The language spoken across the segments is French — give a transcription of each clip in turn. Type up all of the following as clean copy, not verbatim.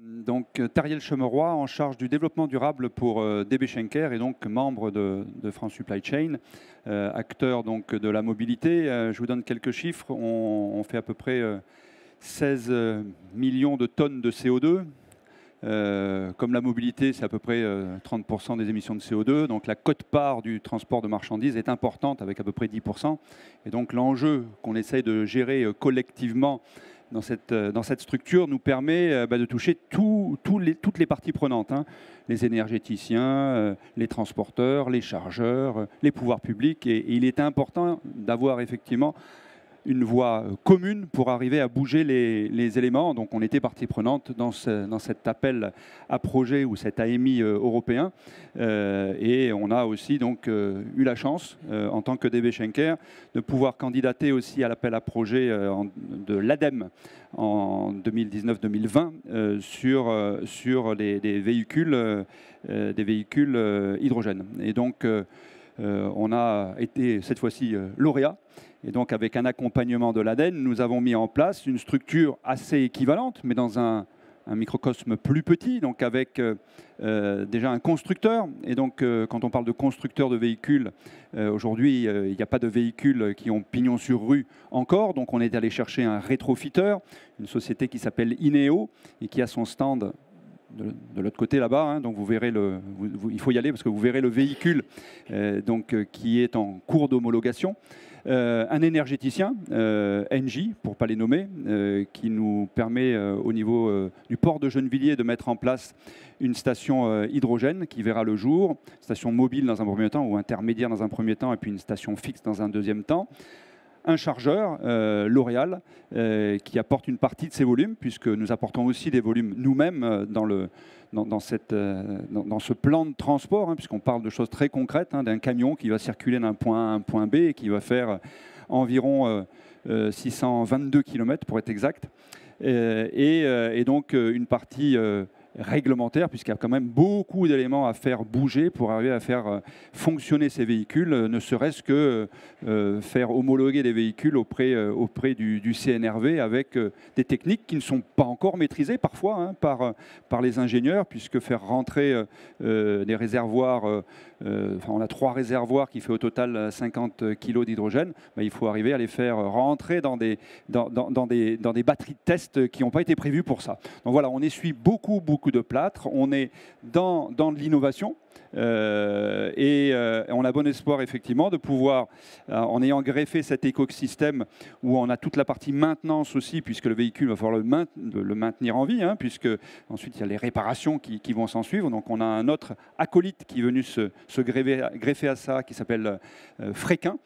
Donc Tariel Chemeroy, en charge du développement durable pour DB Schenker et donc membre de France Supply Chain, acteur donc de la mobilité. Je vous donne quelques chiffres. On fait à peu près 16 millions de tonnes de CO2. Comme la mobilité, c'est à peu près 30% des émissions de CO2. Donc la quote-part du transport de marchandises est importante avec à peu près 10%. Et donc l'enjeu qu'on essaye de gérer collectivement dans cette structure nous permet de toucher toutes les parties prenantes, hein. Les énergéticiens, les transporteurs, les chargeurs, les pouvoirs publics. Et il est important d'avoir effectivement une voie commune pour arriver à bouger les éléments. Donc on était partie prenante dans cet appel à projet ou cet AMI européen. Et on a aussi donc eu la chance, en tant que DB Schenker, de pouvoir candidater aussi à l'appel à projet de l'ADEME en 2019-2020 sur des véhicules hydrogène. Et donc on a été cette fois-ci lauréat. Et donc, avec un accompagnement de l'ADEME, nous avons mis en place une structure assez équivalente, mais dans un microcosme plus petit, donc avec déjà un constructeur. Et donc, quand on parle de constructeur de véhicules, aujourd'hui, il n'y a pas de véhicules qui ont pignon sur rue encore. Donc, on est allé chercher un rétrofiteur, une société qui s'appelle Ineo et qui a son stand de l'autre côté là-bas, hein. Donc vous verrez il faut y aller parce que vous verrez le véhicule qui est en cours d'homologation. Un énergéticien, Engie, pour ne pas les nommer, qui nous permet au niveau du port de Gennevilliers de mettre en place une station hydrogène qui verra le jour, station mobile dans un premier temps ou intermédiaire dans un premier temps et puis une station fixe dans un deuxième temps. Un chargeur, L'Oréal, qui apporte une partie de ces volumes, puisque nous apportons aussi des volumes nous-mêmes dans ce plan de transport, hein, puisqu'on parle de choses très concrètes, hein, d'un camion qui va circuler d'un point A à un point B et qui va faire environ 622 km pour être exact. Et donc une partie réglementaire, puisqu'il y a quand même beaucoup d'éléments à faire bouger pour arriver à faire fonctionner ces véhicules, ne serait-ce que faire homologuer des véhicules auprès du CNRV avec des techniques qui ne sont pas encore maîtrisées parfois, hein, par les ingénieurs, puisque faire rentrer des réservoirs, on a 3 réservoirs qui fait au total 50 kg d'hydrogène, il faut arriver à les faire rentrer dans des batteries de test qui n'ont pas été prévues pour ça. Donc voilà, on essuie beaucoup de plâtre, on est dans de l'innovation. Et on a bon espoir effectivement de pouvoir, en ayant greffé cet écosystème où on a toute la partie maintenance aussi, puisque le véhicule va falloir le maintenir en vie, hein, puisque ensuite il y a les réparations qui vont s'en suivre. Donc on a un autre acolyte qui est venu se greffer à ça, qui s'appelle Fréquin,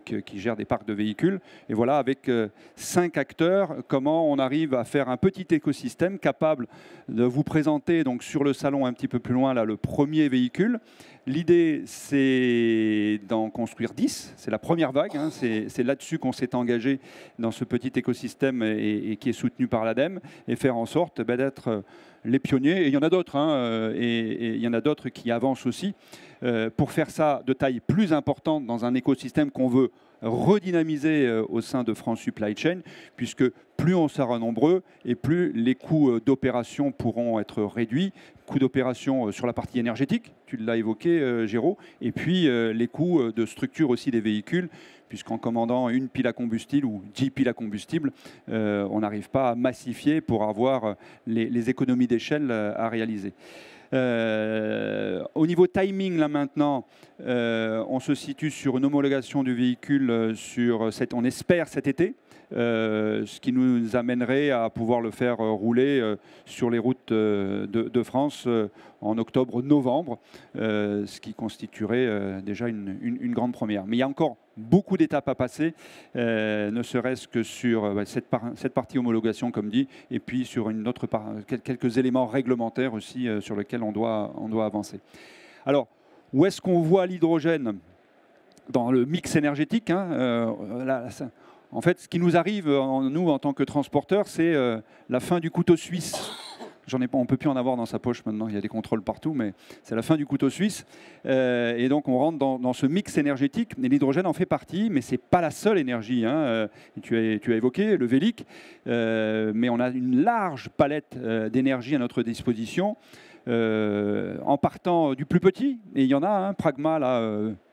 qui gère des parcs de véhicules. Et voilà, avec 5 acteurs, comment on arrive à faire un petit écosystème capable de vous présenter donc sur le salon un petit peu plus loin là, le premier véhicule. L'idée, c'est d'en construire 10. C'est la première vague, hein. C'est là-dessus qu'on s'est engagé dans ce petit écosystème et qui est soutenu par l'ADEME, et faire en sorte d'être les pionniers. Et il y en a d'autres, hein, et il y en a d'autres qui avancent aussi, pour faire ça de taille plus importante dans un écosystème qu'on veut redynamiser au sein de France Supply Chain, puisque plus on sera nombreux et plus les coûts d'opération pourront être réduits. Coûts d'opération sur la partie énergétique, tu l'as évoqué, Géraud, et puis les coûts de structure aussi des véhicules, puisqu'en commandant une pile à combustible ou 10 piles à combustible, on n'arrive pas à massifier pour avoir les économies d'échelle à réaliser. Au niveau timing, là maintenant, on se situe sur une homologation du véhicule on espère cet été, ce qui nous amènerait à pouvoir le faire rouler sur les routes de France en octobre-novembre, ce qui constituerait déjà une grande première. Mais il y a encore beaucoup d'étapes à passer, ne serait-ce que sur cette partie homologation, comme dit, et puis sur quelques éléments réglementaires aussi sur lesquels on doit avancer. Alors, où est-ce qu'on voit l'hydrogène dans le mix énergétique, hein, en fait, ce qui nous arrive, nous, en tant que transporteurs, c'est la fin du couteau suisse. On ne peut plus en avoir dans sa poche maintenant, il y a des contrôles partout, mais c'est la fin du couteau suisse. Et donc on rentre dans ce mix énergétique, et l'hydrogène en fait partie, mais ce n'est pas la seule énergie. Hein. Tu as évoqué le Vélic, mais on a une large palette d'énergie à notre disposition. En partant du plus petit, et il y en a un, Pragma, là,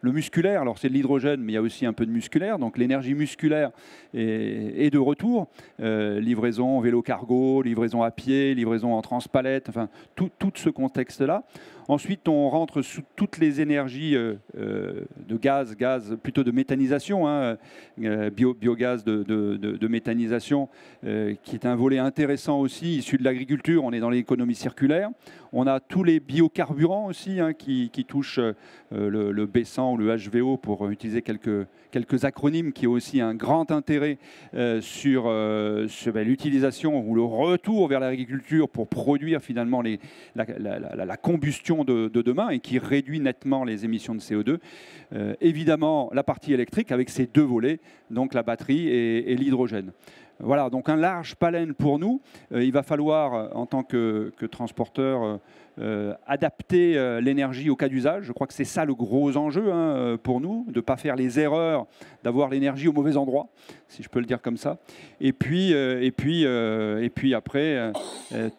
le musculaire, alors c'est de l'hydrogène, mais il y a aussi un peu de musculaire, donc l'énergie musculaire est de retour, livraison vélo-cargo, livraison à pied, livraison en transpalette, enfin tout ce contexte-là. Ensuite, on rentre sous toutes les énergies de gaz plutôt de méthanisation, hein, biogaz de méthanisation, qui est un volet intéressant aussi, issu de l'agriculture. On est dans l'économie circulaire. On a tous les biocarburants aussi, hein, qui touchent le B100 ou le HVO, pour utiliser quelques acronymes, qui ont aussi un grand intérêt sur l'utilisation ou le retour vers l'agriculture pour produire finalement la combustion de demain, et qui réduit nettement les émissions de CO2. Évidemment, la partie électrique avec ses deux volets, donc la batterie et l'hydrogène. Voilà, donc un large palette pour nous. Il va falloir, en tant que transporteur, adapter l'énergie au cas d'usage. Je crois que c'est ça le gros enjeu, hein, pour nous, de ne pas faire les erreurs d'avoir l'énergie au mauvais endroit, si je peux le dire comme ça. Et puis après,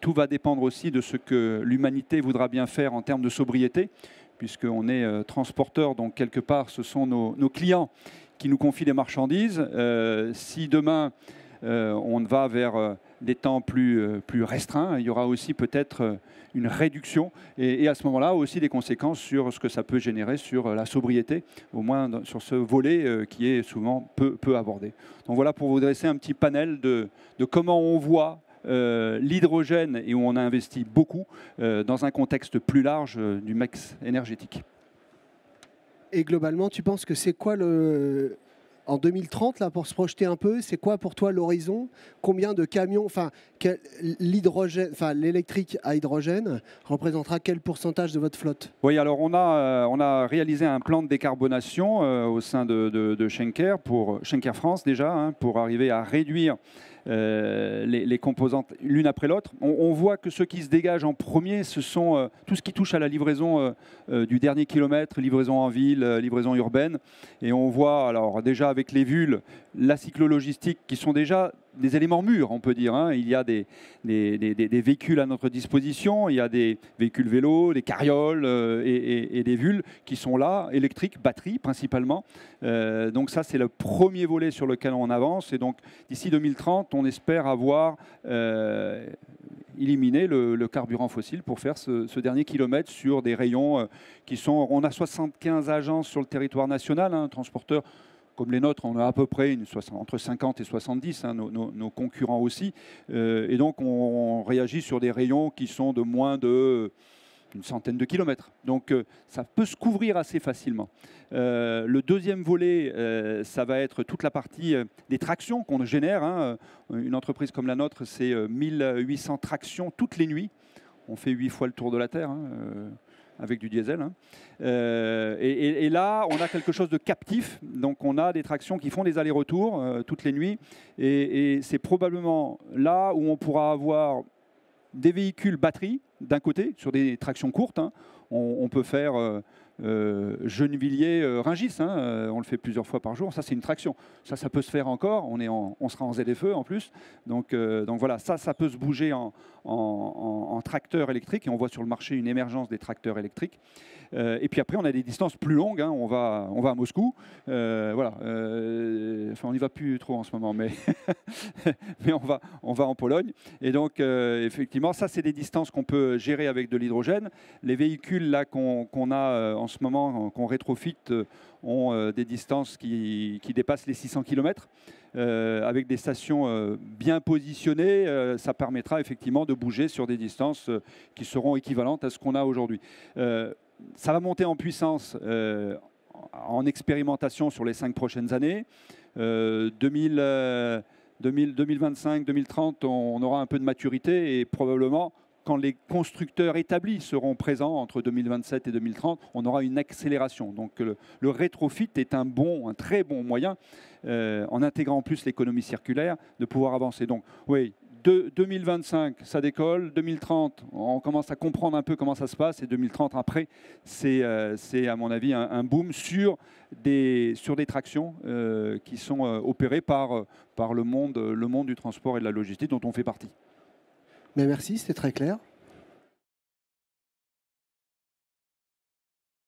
tout va dépendre aussi de ce que l'humanité voudra bien faire en termes de sobriété, puisqu'on est transporteur, donc quelque part, ce sont nos clients qui nous confient des marchandises. Si demain, on va vers des temps plus restreints, il y aura aussi peut-être une réduction, et à ce moment-là aussi des conséquences sur ce que ça peut générer sur la sobriété, au moins sur ce volet qui est souvent peu abordé. Donc voilà, pour vous dresser un petit panel de comment on voit l'hydrogène, et où on a investi beaucoup dans un contexte plus large du mix énergétique. Et globalement, tu penses que c'est quoi en 2030, là, pour se projeter un peu, c'est quoi pour toi l'horizon? Combien de camions, l'électrique à hydrogène représentera quel pourcentage de votre flotte? Oui, alors on a réalisé un plan de décarbonation au sein de Schenker, pour Schenker France déjà, hein, pour arriver à réduire les composantes l'une après l'autre. On voit que ce qui se dégage en premier, ce sont tout ce qui touche à la livraison du dernier kilomètre, livraison en ville, livraison urbaine. Et on voit alors déjà avec les VUL, la cyclo-logistique, qui sont déjà des éléments mûrs, on peut dire. Hein. Il y a des véhicules à notre disposition, il y a des véhicules vélos, des carrioles et des VUL qui sont là, électriques, batteries principalement. Donc ça, c'est le premier volet sur lequel on avance. Et donc d'ici 2030, on espère avoir éliminé le carburant fossile pour faire ce dernier kilomètre sur des rayons qui sont... On a 75 agences sur le territoire national, hein, transporteurs. Comme les nôtres, on a à peu près entre 50 et 70, hein, nos concurrents aussi. Et donc, on réagit sur des rayons qui sont de moins d'une centaine de kilomètres. Donc, ça peut se couvrir assez facilement. Le deuxième volet, ça va être toute la partie des tractions qu'on génère. Hein. Une entreprise comme la nôtre, c'est 1800 tractions toutes les nuits. On fait 8 fois le tour de la Terre. Hein, avec du diesel. Hein. Et là, on a quelque chose de captif. Donc, on a des tractions qui font des allers-retours toutes les nuits. Et c'est probablement là où on pourra avoir des véhicules batteries, d'un côté, sur des tractions courtes. Hein. On peut faire Gennevilliers-Rungis. Hein. On le fait plusieurs fois par jour. Ça, c'est une traction. Ça peut se faire encore. On sera en ZFE en plus. Donc voilà, ça peut se bouger en tracteur électrique. Et on voit sur le marché une émergence des tracteurs électriques. Et puis après, on a des distances plus longues. Hein. On va à Moscou. Voilà. Enfin, on n'y va plus trop en ce moment, mais, mais on va en Pologne. Et donc, effectivement, ça, c'est des distances qu'on peut gérer avec de l'hydrogène. Les véhicules là qu'on a en ce moment, qu'on rétrofit, ont des distances qui dépassent les 600 km. Avec des stations bien positionnées, ça permettra effectivement de bouger sur des distances qui seront équivalentes à ce qu'on a aujourd'hui. Ça va monter en puissance en expérimentation sur les 5 prochaines années. 2025-2030, on aura un peu de maturité, et probablement, quand les constructeurs établis seront présents entre 2027 et 2030, on aura une accélération. Donc le rétrofit est un très bon moyen, en intégrant en plus l'économie circulaire, de pouvoir avancer. Donc oui, 2025, ça décolle. 2030, on commence à comprendre un peu comment ça se passe. Et 2030, après, c'est à mon avis un boom sur des tractions qui sont opérées par le monde du transport et de la logistique dont on fait partie. Mais merci, c'était très clair.